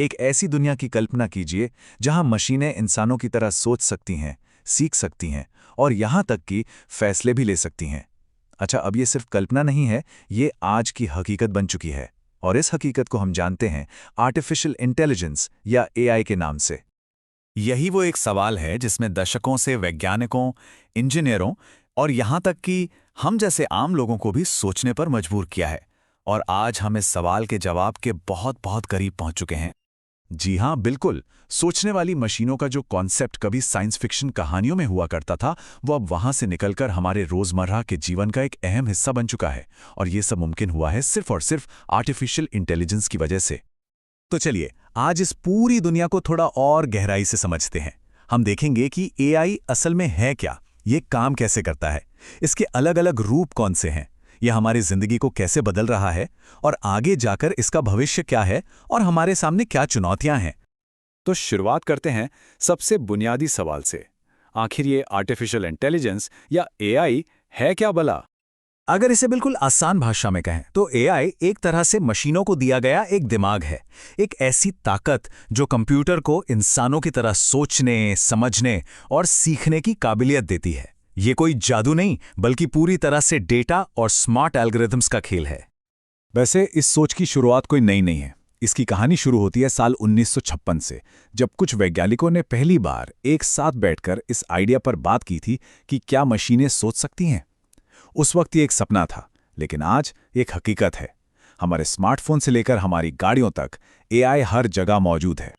एक ऐसी दुनिया की कल्पना कीजिए जहां मशीनें इंसानों की तरह सोच सकती हैं, सीख सकती हैं और यहां तक कि फैसले भी ले सकती हैं। अच्छा, अब ये सिर्फ कल्पना नहीं है, ये आज की हकीकत बन चुकी है। और इस हकीकत को हम जानते हैं आर्टिफिशियल इंटेलिजेंस या एआई के नाम से। यही वो एक सवाल है जिसमें दशकों से वैज्ञानिकों, इंजीनियरों और यहां तक कि हम जैसे आम लोगों को भी सोचने पर मजबूर किया है। और आज हम इस सवाल के जवाब के बहुत बहुत करीब पहुंच चुके हैं। जी हां, बिल्कुल। सोचने वाली मशीनों का जो कॉन्सेप्ट कभी साइंस फिक्शन कहानियों में हुआ करता था, वो अब वहां से निकलकर हमारे रोजमर्रा के जीवन का एक अहम हिस्सा बन चुका है। और ये सब मुमकिन हुआ है सिर्फ और सिर्फ आर्टिफिशियल इंटेलिजेंस की वजह से। तो चलिए, आज इस पूरी दुनिया को थोड़ा और गहराई से समझते हैं। हम देखेंगे कि एआई असल में है क्या, ये काम कैसे करता है, इसके अलग अलग रूप कौन से हैं, यह हमारी जिंदगी को कैसे बदल रहा है और आगे जाकर इसका भविष्य क्या है और हमारे सामने क्या चुनौतियां हैं। तो शुरुआत करते हैं सबसे बुनियादी सवाल से। आखिर ये आर्टिफिशियल इंटेलिजेंस या एआई है क्या भला? अगर इसे बिल्कुल आसान भाषा में कहें तो एआई एक तरह से मशीनों को दिया गया एक दिमाग है, एक ऐसी ताकत जो कंप्यूटर को इंसानों की तरह सोचने, समझने और सीखने की काबिलियत देती है। ये कोई जादू नहीं, बल्कि पूरी तरह से डेटा और स्मार्ट एल्गोरिथम्स का खेल है। वैसे इस सोच की शुरुआत कोई नई नहीं है। इसकी कहानी शुरू होती है साल 1956 से, जब कुछ वैज्ञानिकों ने पहली बार एक साथ बैठकर इस आइडिया पर बात की थी कि क्या मशीनें सोच सकती हैं। उस वक्त ये एक सपना था, लेकिन आज एक हकीकत है। हमारे स्मार्टफोन से लेकर हमारी गाड़ियों तक एआई हर जगह मौजूद है।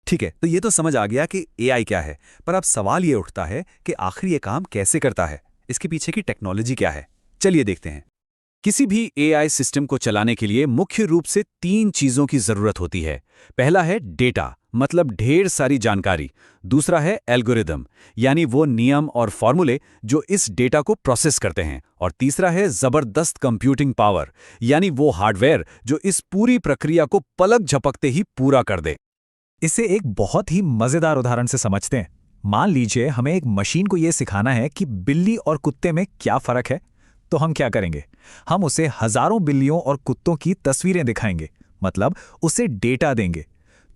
ठीक है, तो ये तो समझ आ गया कि एआई क्या है, पर अब सवाल ये उठता है कि आखिर ये काम कैसे करता है, इसके पीछे की टेक्नोलॉजी क्या है। चलिए देखते हैं। किसी भी एआई सिस्टम को चलाने के लिए मुख्य रूप से 3 चीजों की जरूरत होती है। पहला है डेटा, मतलब ढेर सारी जानकारी। दूसरा है एल्गोरिदम, यानी वो नियम और फॉर्मूले जो इस डेटा को प्रोसेस करते हैं। और तीसरा है जबरदस्त कंप्यूटिंग पावर, यानी वो हार्डवेयर जो इस पूरी प्रक्रिया को पलक झपकते ही पूरा कर दे। इसे एक बहुत ही मजेदार उदाहरण से समझते हैं। मान लीजिए हमें एक मशीन को यह सिखाना है कि बिल्ली और कुत्ते में क्या फर्क है। तो हम क्या करेंगे? हम उसे हजारों बिल्लियों और कुत्तों की तस्वीरें दिखाएंगे, मतलब उसे डेटा देंगे।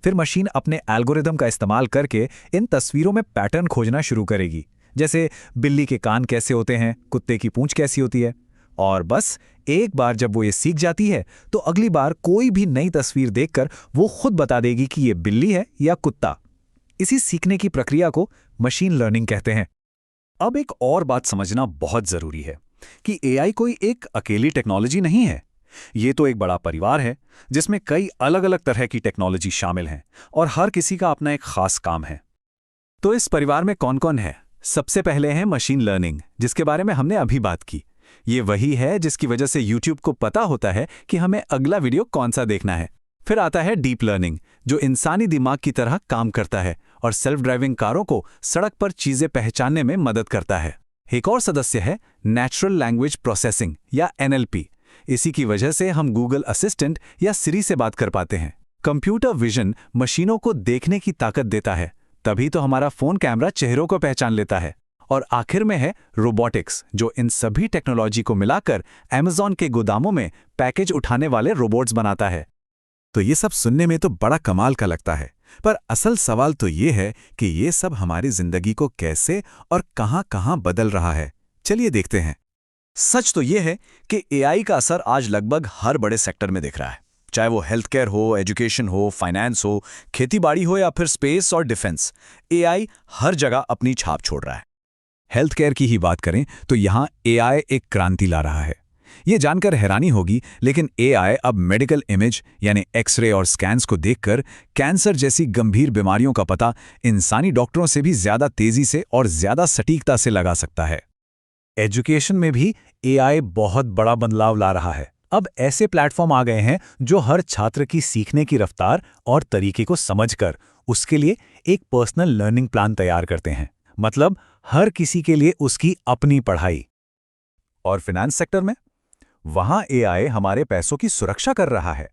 फिर मशीन अपने एल्गोरिदम का इस्तेमाल करके इन तस्वीरों में पैटर्न खोजना शुरू करेगी, जैसे बिल्ली के कान कैसे होते हैं, कुत्ते की पूंछ कैसी होती है। और बस एक बार जब वो ये सीख जाती है, तो अगली बार कोई भी नई तस्वीर देखकर वो खुद बता देगी कि ये बिल्ली है या कुत्ता। इसी सीखने की प्रक्रिया को मशीन लर्निंग कहते हैं। अब एक और बात समझना बहुत जरूरी है कि एआई कोई एक अकेली टेक्नोलॉजी नहीं है। ये तो एक बड़ा परिवार है जिसमें कई अलग अलग तरह की टेक्नोलॉजी शामिल हैं और हर किसी का अपना एक खास काम है। तो इस परिवार में कौन कौन है? सबसे पहले है मशीन लर्निंग, जिसके बारे में हमने अभी बात की। ये वही है जिसकी वजह से YouTube को पता होता है कि हमें अगला वीडियो कौन सा देखना है। फिर आता है डीप लर्निंग, जो इंसानी दिमाग की तरह काम करता है और सेल्फ ड्राइविंग कारों को सड़क पर चीजें पहचानने में मदद करता है। एक और सदस्य है नेचुरल लैंग्वेज प्रोसेसिंग या NLP। इसी की वजह से हम गूगल असिस्टेंट या सिरी से बात कर पाते हैं। कंप्यूटर विजन मशीनों को देखने की ताकत देता है, तभी तो हमारा फोन कैमरा चेहरों को पहचान लेता है। और आखिर में है रोबोटिक्स, जो इन सभी टेक्नोलॉजी को मिलाकर Amazon के गोदामों में पैकेज उठाने वाले रोबोट्स बनाता है। तो ये सब सुनने में तो बड़ा कमाल का लगता है, पर असल सवाल तो ये है कि ये सब हमारी जिंदगी को कैसे और कहां-कहां बदल रहा है। चलिए देखते हैं। सच तो ये है कि एआई का असर आज लगभग हर बड़े सेक्टर में दिख रहा है, चाहे वो हेल्थ केयर हो, एजुकेशन हो, फाइनेंस हो, खेतीबाड़ी हो या फिर स्पेस और डिफेंस। एआई हर जगह अपनी छाप छोड़ रहा है। हेल्थ केयर की ही बात करें तो यहाँ एआई एक क्रांति ला रहा है। ये जानकर हैरानी होगी, लेकिन एआई अब मेडिकल इमेज यानी एक्सरे और स्कैन्स को देखकर कैंसर जैसी गंभीर बीमारियों का पता इंसानी डॉक्टरों से भी ज्यादा तेजी से और ज्यादा सटीकता से लगा सकता है। एजुकेशन में भी एआई बहुत बड़ा बदलाव ला रहा है। अब ऐसे प्लेटफॉर्म आ गए हैं जो हर छात्र की सीखने की रफ्तार और तरीके को समझकर उसके लिए एक पर्सनल लर्निंग प्लान तैयार करते हैं। मतलब हर किसी के लिए उसकी अपनी पढ़ाई। और फाइनेंस सेक्टर में वहां एआई हमारे पैसों की सुरक्षा कर रहा है।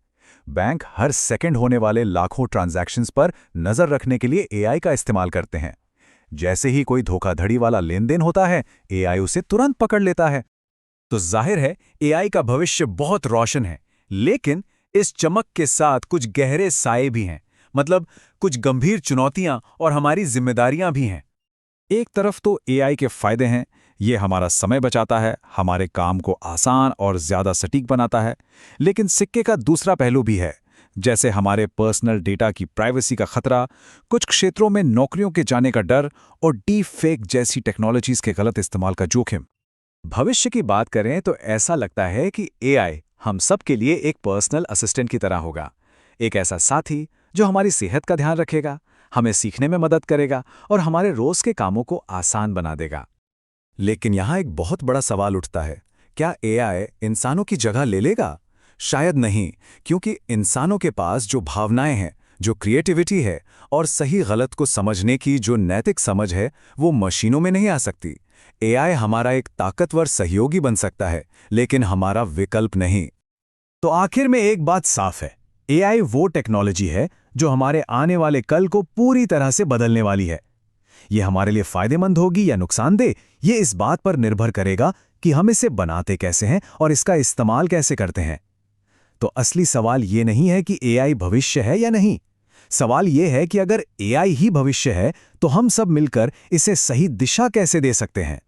बैंक हर सेकंड होने वाले लाखों ट्रांजैक्शंस पर नजर रखने के लिए एआई का इस्तेमाल करते हैं। जैसे ही कोई धोखाधड़ी वाला लेन देन होता है, एआई उसे तुरंत पकड़ लेता है। तो जाहिर है एआई का भविष्य बहुत रोशन है, लेकिन इस चमक के साथ कुछ गहरे साए भी हैं। मतलब कुछ गंभीर चुनौतियां और हमारी जिम्मेदारियां भी हैं। एक तरफ तो एआई के फायदे हैं, ये हमारा समय बचाता है, हमारे काम को आसान और ज्यादा सटीक बनाता है। लेकिन सिक्के का दूसरा पहलू भी है, जैसे हमारे पर्सनल डेटा की प्राइवेसी का खतरा, कुछ क्षेत्रों में नौकरियों के जाने का डर और डीप फेक जैसी टेक्नोलॉजीज के गलत इस्तेमाल का जोखिम। भविष्य की बात करें तो ऐसा लगता है कि एआई हम सब के लिए एक पर्सनल असिस्टेंट की तरह होगा, एक ऐसा साथी जो हमारी सेहत का ध्यान रखेगा, हमें सीखने में मदद करेगा और हमारे रोज के कामों को आसान बना देगा। लेकिन यहाँ एक बहुत बड़ा सवाल उठता है, क्या एआई इंसानों की जगह ले लेगा? शायद नहीं, क्योंकि इंसानों के पास जो भावनाएं हैं, जो क्रिएटिविटी है और सही गलत को समझने की जो नैतिक समझ है, वो मशीनों में नहीं आ सकती। एआई हमारा एक ताकतवर सहयोगी बन सकता है, लेकिन हमारा विकल्प नहीं। तो आखिर में एक बात साफ है, एआई वो टेक्नोलॉजी है जो हमारे आने वाले कल को पूरी तरह से बदलने वाली है। ये हमारे लिए फायदेमंद होगी या नुकसानदेह, ये इस बात पर निर्भर करेगा कि हम इसे बनाते कैसे हैं और इसका इस्तेमाल कैसे करते हैं। तो असली सवाल ये नहीं है कि एआई भविष्य है या नहीं। सवाल ये है कि अगर एआई ही भविष्य है, तो हम सब मिलकर इसे सही दिशा कैसे दे सकते हैं।